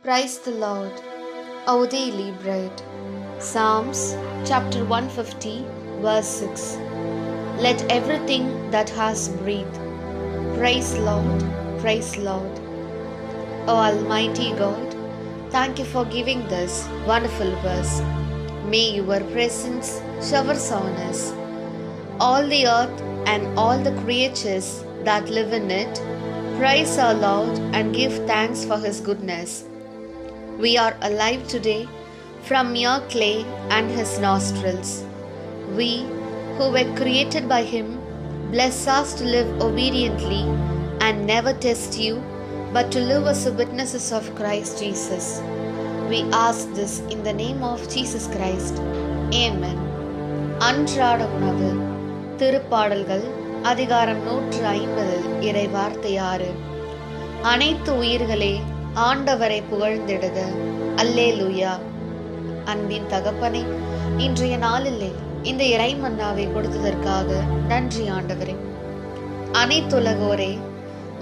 Praise the Lord, O daily bread. Psalms chapter 150, verse 6. Let everything that has breath praise Lord, praise Lord. O Almighty God, thank you for giving this wonderful verse. May your presence showers on us. All the earth and all the creatures that live in it praise our Lord and give thanks for His goodness. We are alive today from mere clay and His nostrils. We who were created by Him, bless us to live obediently and never test you, but to live as witnesses of Christ Jesus. We ask this in the name of Jesus Christ. Amen. அன்றாட உணவு. திருப்பாடல்கள் அதிகாரம் 150 இறை வார்த்தை 6. அனைத்து உயிர்களே ஆண்டவரை புகழ்ந்திடுக. அல்லேலூயா. அன்பின் தகப்பனே, இன்றைய நாளிலே இந்த இறை மன்னாவை கொடுத்ததற்காக நன்றி ஆண்டவரே. அனைத்துலகோரே,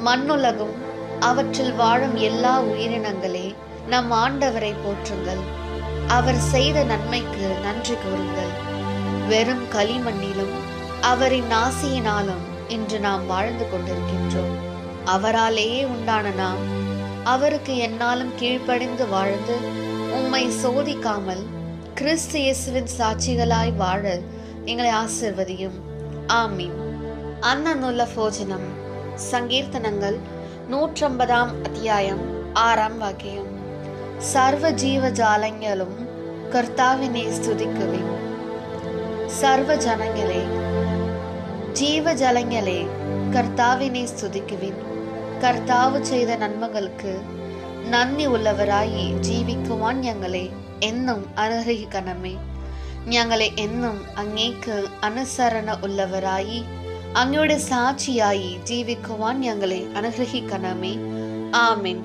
மண்ணுலகும் அவற்றில் வாழும் எல்லா உயிரினங்களே, நம் ஆண்டவரை போற்றுங்கள். அவர் செய்த நன்மைக்கு நன்றி கூறுங்கள். வெறும் களிமண்ணிலும் அவரின் ஆசியினாலும் இன்று நாம் வாழ்ந்து கொண்டிருக்கின்றோம். அவராலேயே உண்டான நாம் அவருக்கு எந்நாளும் கீழ்ப்படிந்து வாழ்ந்து உம்மை சோதிக்காமல் கிறிஸ்து இயேசுவின் சாட்சிகளாய் வாழ எங்களை ஆசிர்வதியும். ஆமீன். அன்னநுள்ள போஜனம். சங்கீர்த்தனங்கள் 150 அத்தியாயம் 6 வாக்கியம். சர்வ ஜீவஜாலங்களும் கர்த்தாவினை ஸ்துதிக்குவேன். சர்வ ஜனங்களே, ஜீவஜலங்களே, கர்த்தாவினை ஸ்துதிக்குவேன். கர்த்தாவு செய்த நன்மைகளுக்கு നന്ദി ഉള്ളവരായി ജീവിക്കുവാൻ ഞങ്ങളെ എന്നും അനുഗ്രഹിക്കണമേ. ഞങ്ങളെ എന്നും അങ്ങേക്ക് അനുസരണ ഉള്ളവരായി അങ്ങയുടെ സാക്ഷിയായി ജീവിക്കുവാൻ ഞങ്ങളെ അനുഗ്രഹിക്കണമേ. ആമേൻ.